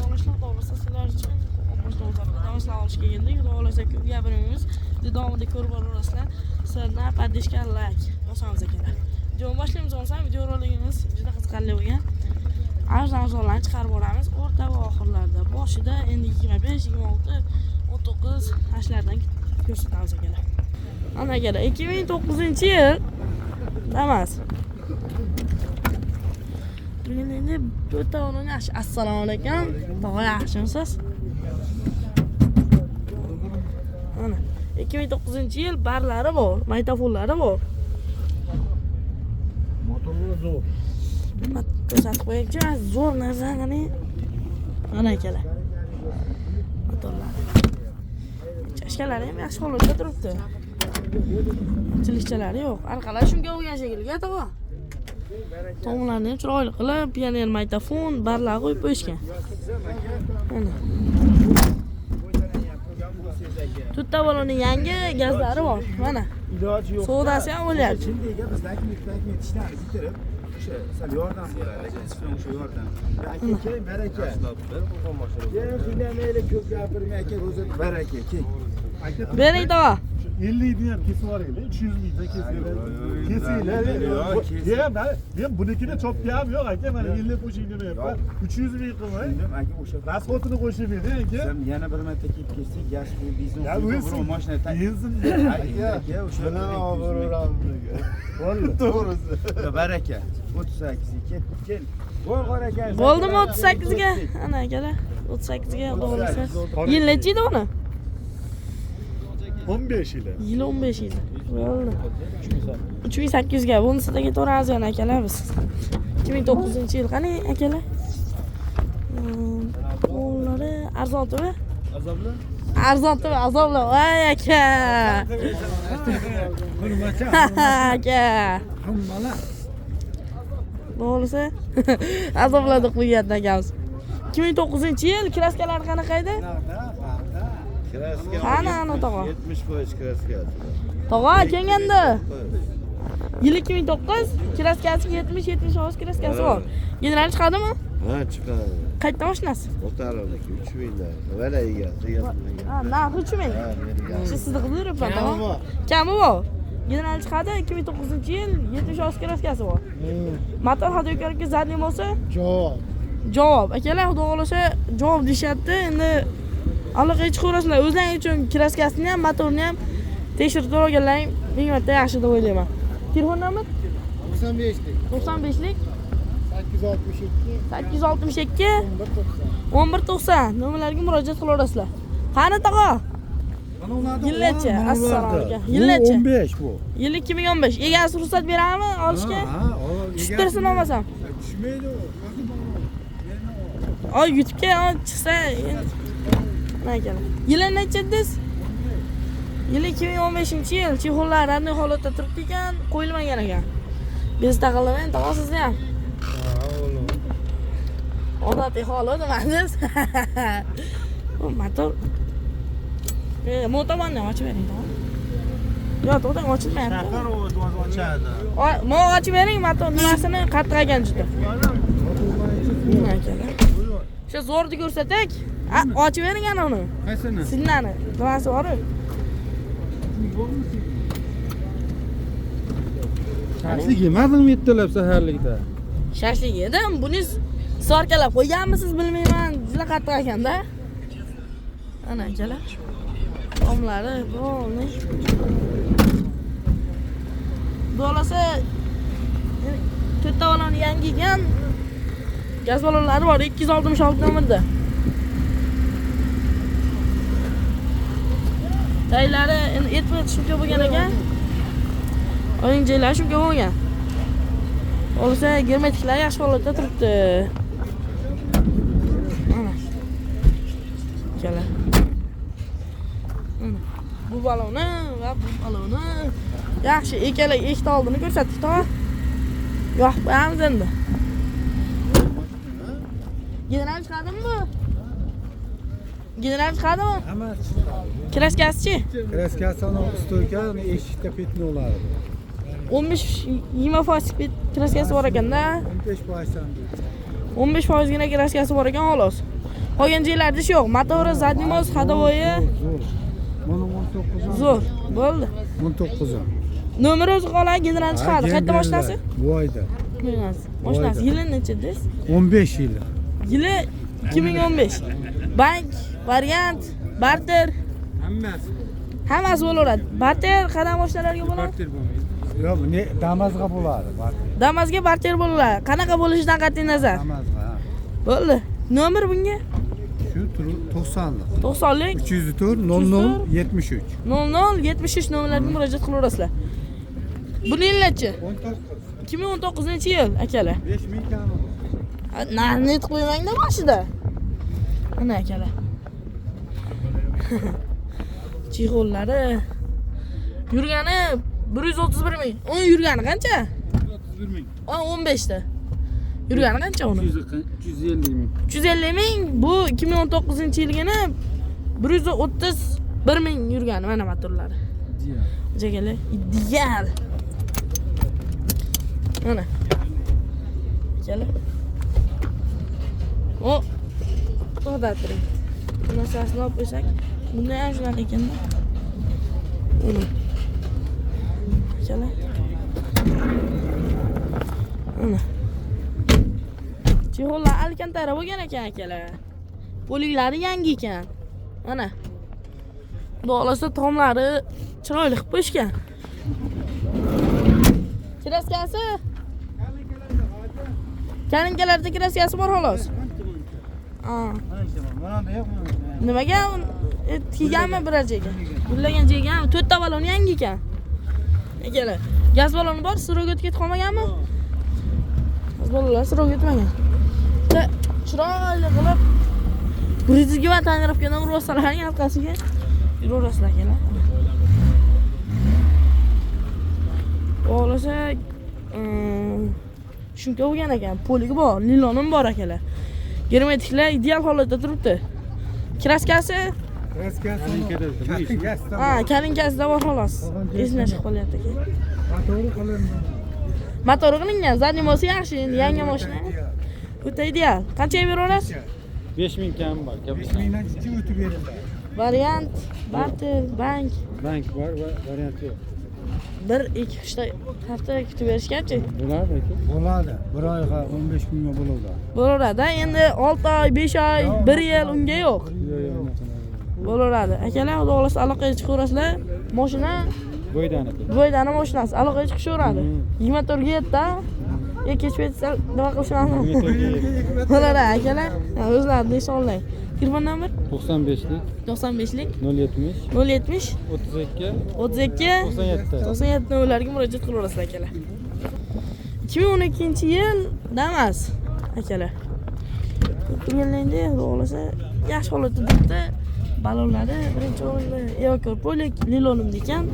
olishlar to'g'risida sizlar uchun o'quvchilarga darslar olishga keldik. Xudo xolasa ko'p gapirmaymiz. Davomida ko'rib boraverasizlar. Sizlarni podishka like bosamiz ekan. Videoni boshlaymiz olsam, video roligimiz juda qiziqarli bo'lgan. Arzon-arzonlarni chiqarib boramiz. O'rta va oxirlarda. Boshida endi 25, 26, 19 yoshlardan ko'rsatamiz ekan. Ana akalar, 2009-yil emas. Bugun endi to'rtta o'rin yaxshi. Assalomu alaykum. Tog'a yaxshimisiz? Ana 2009-yil barlari bor, maytafonlari bor. Motorlar zo'r. Ko'rsatib qo'yaychi, zo'r narsa qani. Ana akalar. Motorlar. Chashkalari ham yaxshi holatda turibdi. Chilikchalari yo'q. Arqalar shunga o'xshagan shekilli, tog'a. Tomlarni ham chiroyli qilib, pioner maytafon barlar qo'yib qo'yishgan. Mana. To'rtta baloning yangi gazlari bor. Mana. Iloji yo'q. Savdosi ham bo'lyapti. Chindega biz takmit ishlarni bitirib, o'sha sal yordam bo'ladi. Nisbatan o'sha yordam. Aka, baraka. Shunday mayli ko'p gapirmay aka, o'zi baraka, keng. Bering tog'a. 50 ni ham kesib yuboraylik, 300 mingdan kesinglar. Men bunikini chopga ham yo'q aka, mana 50 qo'shing demayapman. 300 ming qilmay. Aka o'sha Rasxotini qo'shib bering aka. Sen yana bir marta kelib ketsak, gash bu biznes. Ya o'zi mashina benzin aka, o'sha bilan oboramiz. bo'ldi. To'g'risi. Baraka. 38 kel. Qo'y aka. Bo'ldimi 38 ga? Ana akalar, 38 ga o'g'lisi. Yil necha edi uni? 15 yil. Yil 15 yil. Bo'ldi. 3800 ga. Bunisida ketaveramiz yana akalar biz. 2009-yil qani akalar? O'nlari arzonmi? Azobli? Arzonmi, azobli. Voy aka. Aka. Hammalar. Bo'lsa, azobladi qo'ygan akamiz. 2009-yil kraskalar qanaqa edi? Kraska. Qani ana tog'a. 70% kraska. Tog'a kelganda. Yil 2009, kraskasi 70-70% kraskasi bor. General chiqadimi? Ha, chiqadi. Qayerda mashinasi? O'tarovniki 3 mingdan. Mana egasi. Ha, narxi 3 ming. Shu sizni qilib yuribman, tog'a. Kami bor. General chiqadi 2009-yil 70% kraskasi bor. Motor hadoykarga zadniy bo'lsa? Javob. Javob. Akalar, xudo xolasa javob deyapti. Endi allaqay chiqaverasizlar. O'zlaringiz uchun kraskasini ham, motorni ham tekshirib ko'rganlaring ming marta yaxshi deb o'ylayman. Telefon nomer? 95lik. 95lik 862 862 1190. 1190 nomerlarga murojaat qilaverasizlar. Qani tog'a? Yilnecha? Assalomu alaykum. Yilnecha? 15 bu. Yil 2015. Egasi ruxsat beradimi olishga? Tushtirsin olmasam. Tushmaydi u. Oy, YouTube'ga chiqsa endi. Yili necha dedingiz? Yil 2015-yil. Chexollar randiy holatda turibdi ekan, qo'yilmagan ekan. Biz taqilmang, tog'a sizni ham. Odatiy holat emas. Bu motor. Motorni ochib bering, tog'a. Yo'q, to'g'ri ochilmayapti. Chaqir u ochadi. Mo ochib bering, motor nimasini qattiqagan juda. Shu zo'rni ko'rsatak. Ochib bering ana uni. Qaysini? Signani. Nimasi bor? Shashlik yemadingmi ertalab saharlikda? Shashlik yedim. Buni sorkalab qo'yganmisiz bilmayman. Juda qattiq ekanda. Ana akalar. Tomlari bo'lni. Bo'lasa to'rtta baloni yangi ekan. Gaz balonlari bor 266 nomerda. Taylari endi etib shunga bo'lgan ekan. O'yinchilar shunga bo'lgan. Bo'lsa germetiklar yaxshi holatda turibdi. Mana. Kela. Bu balonni va bu balonni yaxshi ikkala ikkita oldini ko'rsatdik, tog'a. Yo'q, qo'yamiz endi. General chiqadimi bu? General chiqadimi? Hammasi. Kraskasi-chi? Kraskasini stolka, eshikda petnolar. 15-20% kraskasi bor ekanda. 15%. 15% gina kraskasi bor ekan, xolos. Qolgan joylarda ish yo'q. Motori, zadniy mos, ходовое. Mana 19. Zo'r. Bo'ldi. 19. Nomeri o'zi qoladi, general chiqadi. Qayerda mashinasi? Bu oyda. Mashinasi yili necha desiz? 15 yil. Yili 2015. Bank, variant, barter, hammasi bo'laveradi. Barter qanday mashinalarga bo'ladi? Yo'q, ne Damas'ga bo'ladi. Damas'ga barter bo'ladi. Qanaqa bo'lishidan qat'iy nazar. Damas'ga. Bo'ldi. Nomer bunga? Shu turi 90lik. 90lik 304 00 73. 00 73 nomerlarga murojaat qilaverasizlar. Buni yilchi? 2019-yil akalar. 5000 kami. Narxni aytib qo'ymangda boshida. Ana akalar. Chixollari yurgani 131 ming. Uni yurgani qancha? 31 ming. 15 ta. Yurgani qancha uni? 350 ming. 350 ming. Bu 2019-yilgini 131 ming yurgani mana motorlari. Jagalar ideal. Mana. Jala. O. To'g'ri turing. Buni asasini olib qo'ysak, bunday ham shunaqa ekanda. Uni. Jala. Mana. Chexollar alkantara bo'lgan ekan akalar. Poliklari yangi ekan. Mana. Xudo tomlari chiroyli qilib qo'yishgan. Kraskasi? Kalinkalarda kraskasi bor xolos. Nimaga kiyganmi biror joyga? Gullagan joyga ham 4 ta balon yangi ekan. Akalar, gaz baloni bor, siroga o'tib ketib qolmaganmi? Gaz balonlar siroga o'tmagan. Chiroyli qilib Brizgi va tonirovkadan ursalarning halqasiga yuraverasizlar akalar. O'g'lasa shunga bo'lgan ekan, poligi bor, lilonim bor akalar. Germetiklar ideal holatda turibdi. Kraskasi? Kalinkasida bor xolos. Esdan chiqib qolyapti aka. Motori qilindi. Motori qilingan, zadniy mosi yaxshi, endi yangi mashina. O'ta ideal. Qanchaga beraverasiz? 5000 kam bor. 5000 dan chiqib o'tib beriladi. Variant, barter, bank. Bank bor va variant yo'q. 1-2 hafta kutib berishganchi? Bo'ladi aka. Bo'ladi. 1 oyga 15 kunga bo'ladi. Bo'laveradi. Endi 6 oy, 5 oy, 1 yil unga yo'q. Bo'laveradi. Akalar, xudo xolasa aloqaga chiqaverasizlar. Mashina Bo'ydani mashinasi aloqaga chiqishaveradi. 24 ga yetdi. Kech paytda nima qilishmoqchi? Bo'ladi akalar. O'zlaringiz sonlang. Telefon nomer 95lik 95lik 070 070 32 97 nomerlarga murojaat qilaverasizlar akalar. 2012-yil Damas akalar. Kelganda xohlasa yaxshi holatda turibdi. Balonlari birinchi o'rinda Evoker Polik lilonim ekan.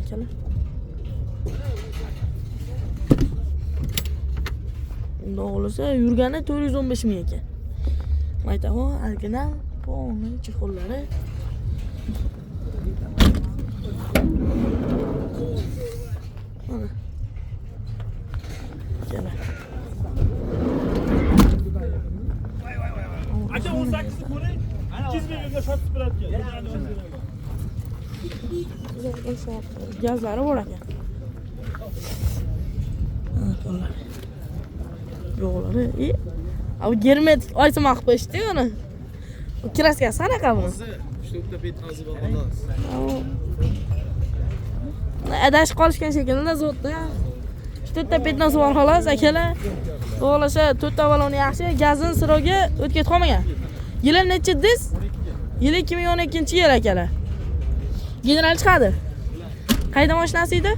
Akalar. Unda o'g'lisa yurgani 415 ming ekan. Aytaho, original, polni chexollari. Mana. Akalar. Aka 18 ko'ring. 200 mingga sotib turadigan. Gazlari bor ekan. Yo'qlari. Abi germetik oytma qilib qo'yishdi uni. Kraskasi qanaqa buni? Shto'tta petnozi bor xolos. Adash qolishgan shekilli zotda. Shto'tta petnozi bor xolos akalar. O'g'lasa 4 ta baloni yaxshi, gazin siroga o'tib ketib qolmagan. Yili necha dis? Yili 2012-yil akalar. General chiqadi. Qayda mashinasi edi?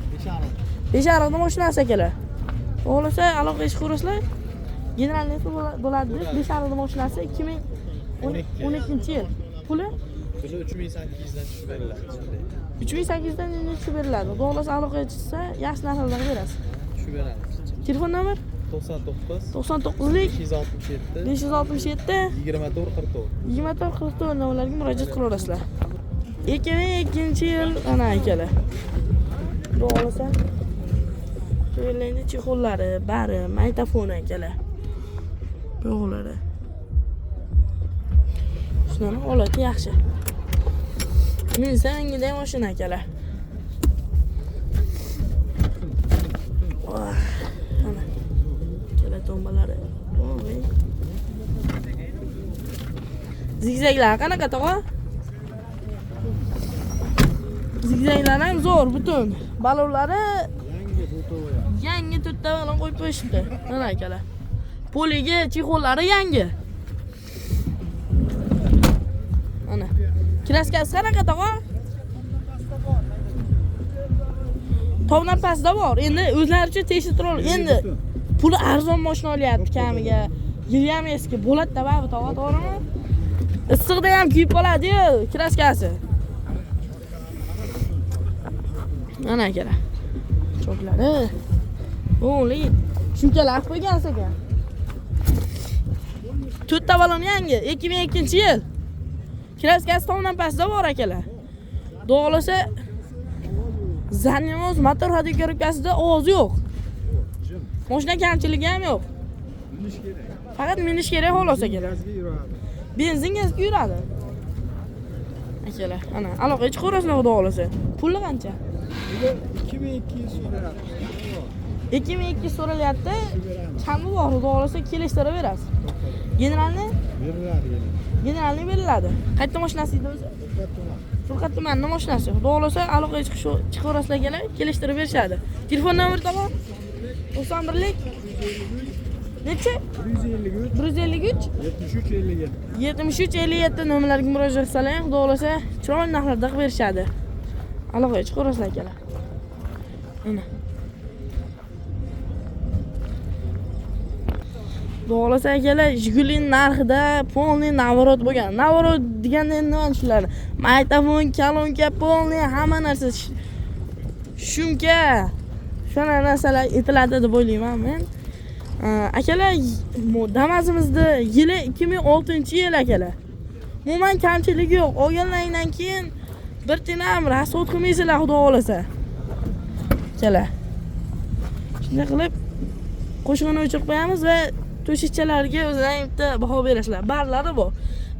Beshariqda mashinasi akalar. O'g'lasa aloqaga chiqaverasizlar. General nesi bo'ladi? Beshariqda mashinasi 2012-yil. Puli? Puli 3800 dan tushib beriladi. 3800 dan tushib beriladi. O'g'lasa aloqaga chiqsa, yaxshi narxlarga berasiz. Tushib beramiz. Telefon nomer? 99 567 2444 nomerlarga murojaat qilaverasizlar. 2002-yil ana akalar. Xudo xolasa Avtomobillarning chexollari, bari, magnitofoni akalar. Yo'qlari. Shuning holati yaxshi. Men sangida mashina akalar. Mana. Kela tombalari. Voy. Zigzaglar qanaqa tog'a? Zigzaglar ham zo'r butun. Balonlari yangi to'rtta balon qo'yib qo'yishibdi. Mana akalar. Poliga chexollari yangi. Mana. Kraskasi qanaqa tog'a? Tovdan pastda bor. Endi o'zlaricha tekshirib endi puli arzon mashina olyapti kamiga. Yili ham eski bo'ladi-da ba'zi tog'a, to'g'rimi? Issiqda ham kuyib qoladi-yu kraskasi. Mana akalar. Choklari. O'g'li, shunchalar qo'ygansiz ekan. To'rtta balon yangi, 2002-yil. Kraskasi tomdan pastda bor akalar. Xudo Zanimoz motor harakatida ovoz yo'q. Mashina kamchiligi ham yo'q. Faqat minish kerak xolos akalar. Benzin gazga yuradi. Akalar, ana, aloqa ichib ko'rasizlar xudo xolasa. Puli qancha? 2200 so'rayapti. 2200 so'ralyapti. Kami bor, xudo xolasa kelishtirib berasiz. Generalni? Beriladi. Generalni beriladi. Qayerda mashinasi edi o'zi? Furqat tumanning mashinasi. Xudo xolasa aloqa chiqarasizlar kelar, kelishtirib berishadi. Telefon nomeri toping. 91lik. Necha? 153 153 73 57. 73-57 nomerlarga murojaat qilsanglar, xudo xolasa chiroyli narxlarda qilib berishadi. Aloqa chiqarasizlar akalar. Mana. Xudo xolasa akalar, Jigulin narxida polniy navorot bo'lgan. Navorot deganda endi nima tushunadi? Magnitofon, kolonka, polniy hamma narsa shumka. Shuna narsalar aytiladi deb o'ylayman men. Akalar, Damazimizda yili 2006-yil akalar. Umuman kamchiligi yo'q. Olganlardan keyin bir tinam rasxod qilmaysizlar xudo xolasa. Akalar. Shunday qilib qo'shig'ini o'chirib qo'yamiz va to'shikchalarga o'zlaring bitta baho berasizlar. Barlari bor.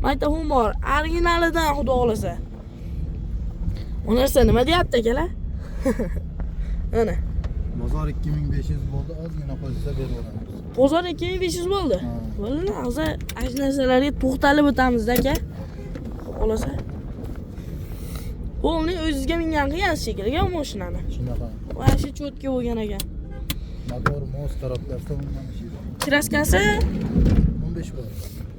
Magnitofon bor. Originalidan xudo xolasa. Bu narsa nima deyapti akalar? Mana. Bozor 2500 bo'ldi, ozgina qolsa beraveramiz. Bozor 2500 bo'ldi. Bo'ldi, hozir ajnasalarga to'xtalib o'tamiz aka. Xolasa. Bo'lni o'zingizga mingan qilgansiz shekilli bu mashinani. Shunaqa. Vashi cho'tka bo'lgan ekan. Motor mos taraflarda umuman ish yo'q. Kraskasi 15 bor.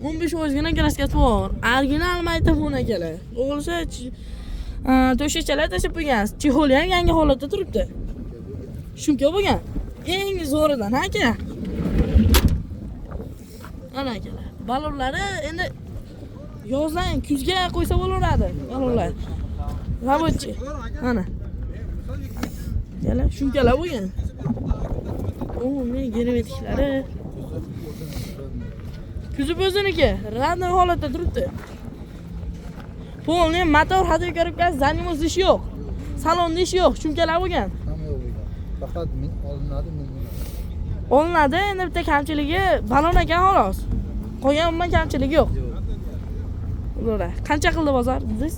15 o'zgina kraskasi bor. Original magnitofon akalar. Bo'lsa to'shakchalar tashib qo'ygansiz. Chexoli ham yangi holatda turibdi. Shunga bo'lgan. Eng zo'ridan aka. Ana akalar. Balonlari endi yozdan kuzga qo'ysa bo'laveradi. Balonlar. Rabotchi. Ana. Yana shunchalar bo'lgan. Men germetiklari. Kuzib o'ziniki, radnoy holatda turibdi. Polniy motor hadeb ko'ribgan, zanimoz ish yo'q. Salonda ish yo'q, shunchalar bo'lgan. Hamma yo'q ekan. Faqat olinadi, Olinadi, endi bitta kamchiligi balon ekan xolos. Qolgan umuman kamchiligi yo'q. Ular qancha qildi bozor dedingiz?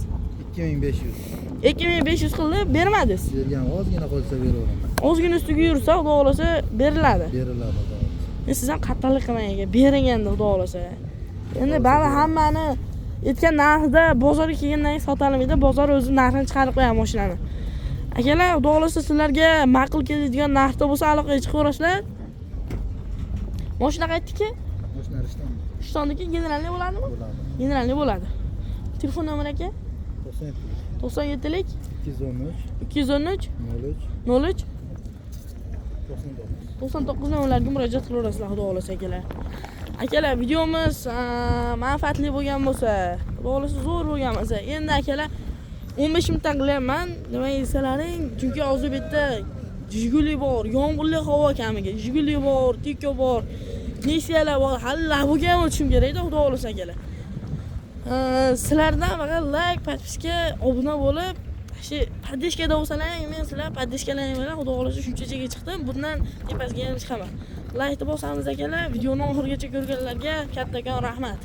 2500. 2500 qildi, bermadingiz. Bergan ozgina qolsa beraveraman. Ozgina ustiga yursa, xudo xolasa beriladi. Beriladi. Siz ham qattiqlik qilmang aka, bering endi xudo xolasa. Endi bari hammani aytgan narxida bozorga kelgandan keyin sotilmaydi, bozor o'zi narxini chiqarib qo'yadi mashinani. Akalar, xudo xolasa sizlarga ma'qul keladigan narxda bo'lsa aloqaga chiqaverasizlar. Mashina qaytdiki? Mashina Rishton. Rishtonniki generalniy bo'ladimi? Bo'ladi. Generalniy bo'ladi. Telefon nomeri aka? 97lik 213 03 99 nomerlarga murojaat qilaverasizlar xudo xolasa akalar. Akalar, videomiz manfaatli bo'lgan bo'lsa, xudo xolasa zo'r bo'lgan bo'lsa, endi akalar 15 minutdan qilyapman. Nima desalaring, chunki hozir bu yerda Jiguli bor, yomg'irli havo kamiga, Jiguli bor, Tiko bor, Nesiyalar bor, hali bo'lgan o'tishim kerak-da xudo xolasa akalar. Sizlardan faqat like, podpiska, obuna bo'lib, Shu paddishkada bo'lsalar, men sizlar paddishkalaring bilan xudo xolasa shunchachaga chiqdim. Bundan tepasiga ham chiqaman. Like bosamiz akalar, videoni oxirigacha ko'rganlarga kattakon rahmat.